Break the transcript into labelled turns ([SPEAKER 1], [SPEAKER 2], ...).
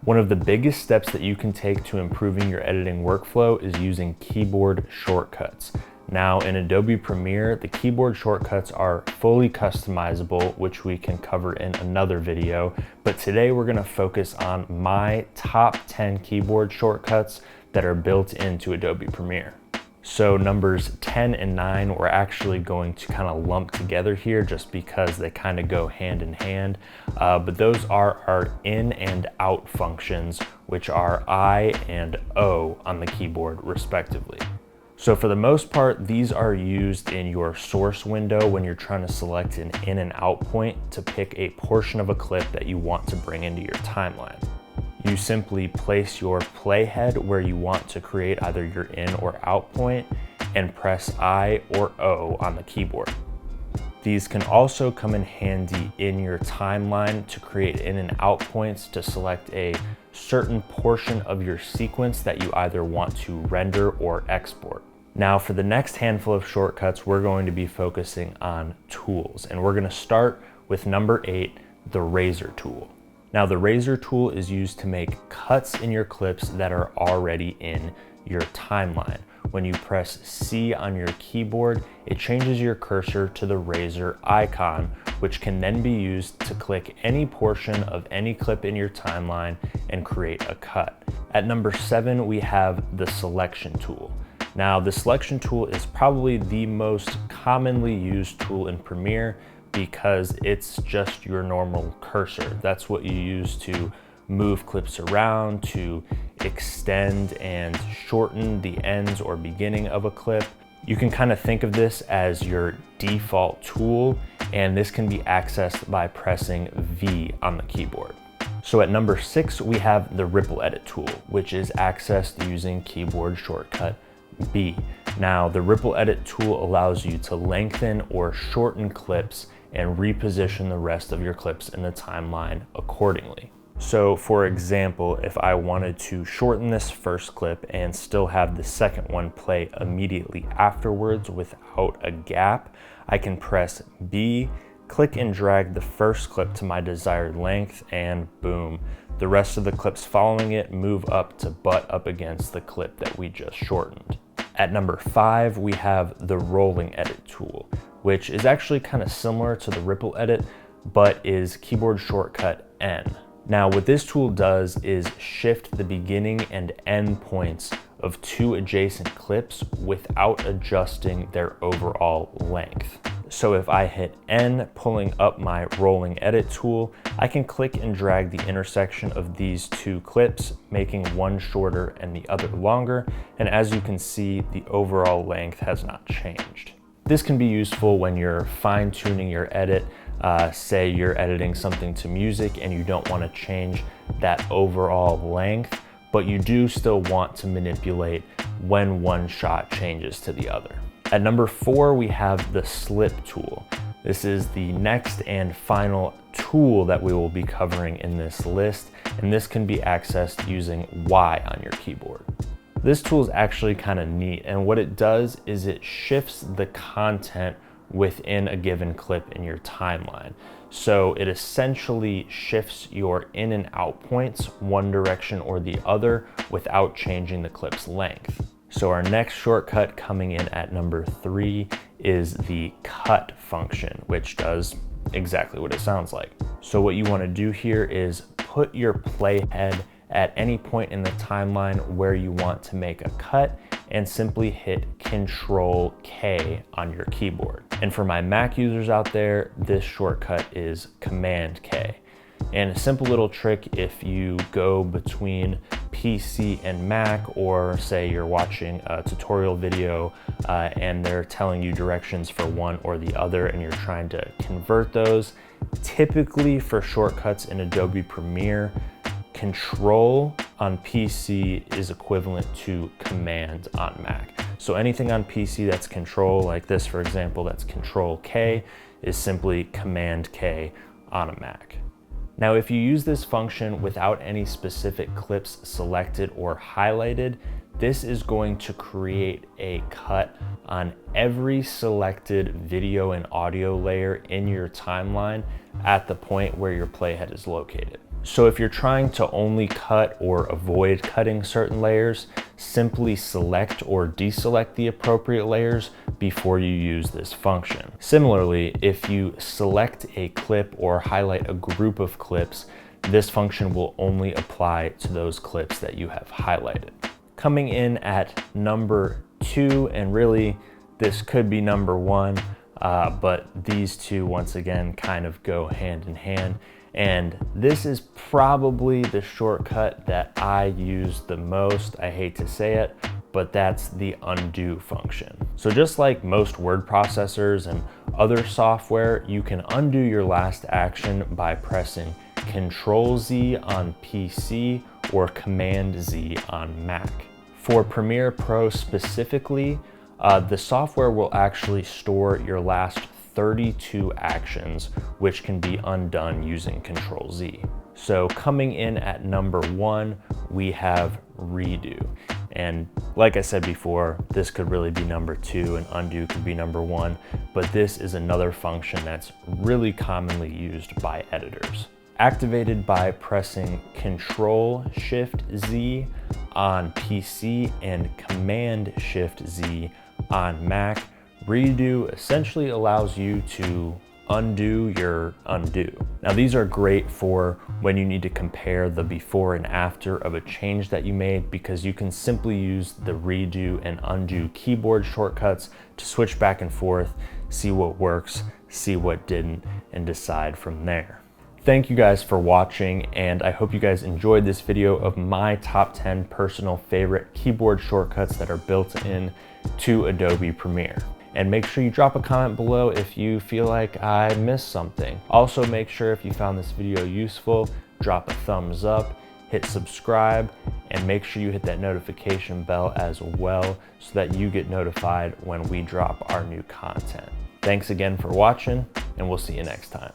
[SPEAKER 1] One of the biggest steps that you can take to improving your editing workflow is using keyboard shortcuts. Now in Adobe Premiere, the keyboard shortcuts are fully customizable, which we can cover in another video, but today we're gonna focus on my top 10 keyboard shortcuts that are built into Adobe Premiere. So numbers 10 and 9 we're actually going to kind of lump together here just because they kind of go hand in hand. But those are our in and out functions, which are I and O on the keyboard respectively. So for the most part, these are used in your source window when you're trying to select an in and out point to pick a portion of a clip that you want to bring into your timeline. You simply place your playhead where you want to create either your in or out point and press I or O on the keyboard. These can also come in handy in your timeline to create in and out points to select a certain portion of your sequence that you either want to render or export. Now for the next handful of shortcuts, we're going to be focusing on tools, and we're going to start with number 8, the razor tool. Now the razor tool is used to make cuts in your clips that are already in your timeline. When you press C on your keyboard, it changes your cursor to the razor icon, which can then be used to click any portion of any clip in your timeline and create a cut. At number 7, we have the selection tool. Now the selection tool is probably the most commonly used tool in Premiere because it's just your normal cursor. That's what you use to move clips around, to extend and shorten the ends or beginning of a clip. You can kind of think of this as your default tool, and this can be accessed by pressing V on the keyboard. So at number 6, we have the ripple edit tool, which is accessed using keyboard shortcut B. Now the ripple edit tool allows you to lengthen or shorten clips and reposition the rest of your clips in the timeline accordingly. So for example, if I wanted to shorten this first clip and still have the second one play immediately afterwards without a gap, I can press B, click and drag the first clip to my desired length, and boom, the rest of the clips following it move up to butt up against the clip that we just shortened. At number 5, we have the rolling edit tool, which is actually kind of similar to the ripple edit, but is keyboard shortcut N. Now what this tool does is shift the beginning and end points of 2 adjacent clips without adjusting their overall length. So if I hit N pulling up my rolling edit tool, I can click and drag the intersection of these 2 clips, making one shorter and the other longer. And as you can see, the overall length has not changed. This can be useful when you're fine-tuning your edit. Say you're editing something to music and you don't want to change that overall length, but you do still want to manipulate when one shot changes to the other. At number 4, we have the slip tool. This is the next and final tool that we will be covering in this list, and this can be accessed using Y on your keyboard. This tool is actually kind of neat, and what it does is it shifts the content within a given clip in your timeline. So it essentially shifts your in and out points one direction or the other without changing the clip's length. So our next shortcut coming in at number 3 is the cut function, which does exactly what it sounds like. So what you want to do here is put your playhead at any point in the timeline where you want to make a cut and simply hit Control K on your keyboard. And for my Mac users out there, this shortcut is Command K. And a simple little trick, if you go between PC and Mac, or say you're watching a tutorial video and they're telling you directions for one or the other and you're trying to convert those, typically for shortcuts in Adobe Premiere, Control on PC is equivalent to Command on Mac. So anything on PC that's Control, like this for example, that's Control K, is simply Command K on a Mac. Now, if you use this function without any specific clips selected or highlighted, this is going to create a cut on every selected video and audio layer in your timeline at the point where your playhead is located. So if you're trying to only cut or avoid cutting certain layers, simply select or deselect the appropriate layers before you use this function. Similarly, if you select a clip or highlight a group of clips, this function will only apply to those clips that you have highlighted. Coming in at number 2, and really this could be number 1, but these two once again kind of go hand in hand. And this is probably the shortcut that I use the most. I hate to say it, but that's the undo function. So just like most word processors and other software, you can undo your last action by pressing Control-Z on PC or Command-Z on Mac. For Premiere Pro specifically, the software will actually store your last 32 actions, which can be undone using Control-Z. So coming in at number 1, we have redo. And like I said before, this could really be number 2 and undo could be number 1, but this is another function that's really commonly used by editors. Activated by pressing Control-Shift-Z on PC and Command-Shift-Z on Mac, redo essentially allows you to undo your undo. Now these are great for when you need to compare the before and after of a change that you made, because you can simply use the redo and undo keyboard shortcuts to switch back and forth, see what works, see what didn't, and decide from there. Thank you guys for watching, and I hope you guys enjoyed this video of my top 10 personal favorite keyboard shortcuts that are built in to Adobe Premiere. And make sure you drop a comment below if you feel like I missed something. Also make sure if you found this video useful, drop a thumbs up, hit subscribe, and make sure you hit that notification bell as well so that you get notified when we drop our new content. Thanks again for watching, and we'll see you next time.